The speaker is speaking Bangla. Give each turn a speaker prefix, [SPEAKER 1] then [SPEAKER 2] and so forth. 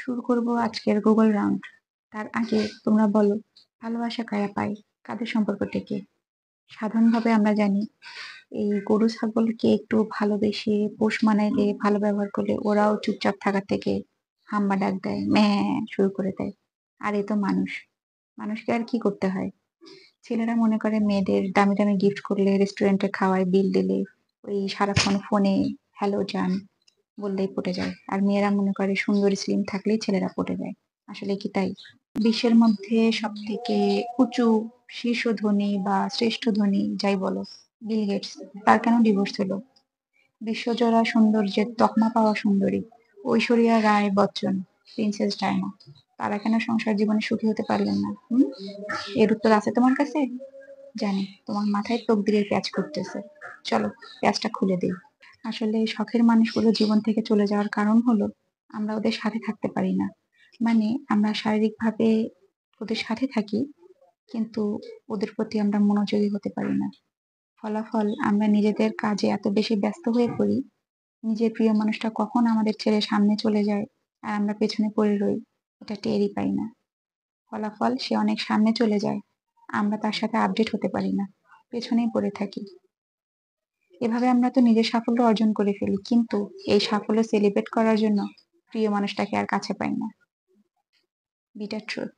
[SPEAKER 1] শুরু করব আজকের গুগল রাউন্ড। তার আগে তোমরা বলো, ভালোবাসা কারা পায়? কাদের সম্পর্ক টেকে? সাধারণভাবে আমরা জানি এই গরু ছাগলকে একটু ভালোবেসে পোষ মানাইলে, ভালো ব্যবহার করলে ওরাও চুপচাপ থাকার থেকে হাম্বা ডাক দেয়, ম্যাঁ শুরু করে দেয়। আর এ তো মানুষ। মানুষকে আর কি করতে হয়? ছেলেরা মনে করে মেয়েদের দামি দামি গিফট করলে, রেস্টুরেন্টে খাওয়ায়, বিল দিলে, ওই সারাক্ষণ ফোনে হ্যালো জান বললেই পটে যায়। আর মেয়েরা মনে করে সুন্দরী স্লিম থাকলেই ছেলেরা পটে যায়। আসলে কি তাই? বিশ্বের মধ্যে সবথেকে উঁচু শীর্ষ ধনী বা শ্রেষ্ঠ ধনী যাই বলো, বিল গেটস, তার কেন ডিভোর্স হলো? বিশ্বজোড়া সৌন্দর্যের তকমা পাওয়া সুন্দরী ঐশ্বরিয়া রায় বচ্চন, প্রিন্সেস ডায়না, তারা কেন সংসার জীবনে সুখী হতে পারলেন না? এর উত্তর আছে তোমার কাছে? জানি তোমার মাথায় তকদিরের প্যাচ করতেছে। চলো, প্যাচটা খুলে দিই। আসলে শখের মানুষগুলো জীবন থেকে চলে যাওয়ার কারণ হলো আমরা ওদের সাথে থাকতে পারি না। মানে আমরা শারীরিকভাবে ওদের সাথে থাকি, কিন্তু ওদের প্রতি আমরা মনোযোগী হতে পারি না। ফলাফল, আমরা নিজেদের কাজে এত বেশি ব্যস্ত হয়ে পড়ি, নিজের প্রিয় মানুষটা কখন আমাদের ছেড়ে সামনে চলে যায় আর আমরা পেছনে পড়ে রই, এটা টেরই পাই না। ফলাফল, সে অনেক সামনে চলে যায়, আমরা তার সাথে আপডেট হতে পারি না, পেছনেই পড়ে থাকি। এভাবে আমরা তো নিজের সাফল্য অর্জন করে ফেলি, কিন্তু এই সাফল্য সেলিব্রেট করার জন্য প্রিয় মানুষটাকে আর কাছে পাই না। Bitter truth.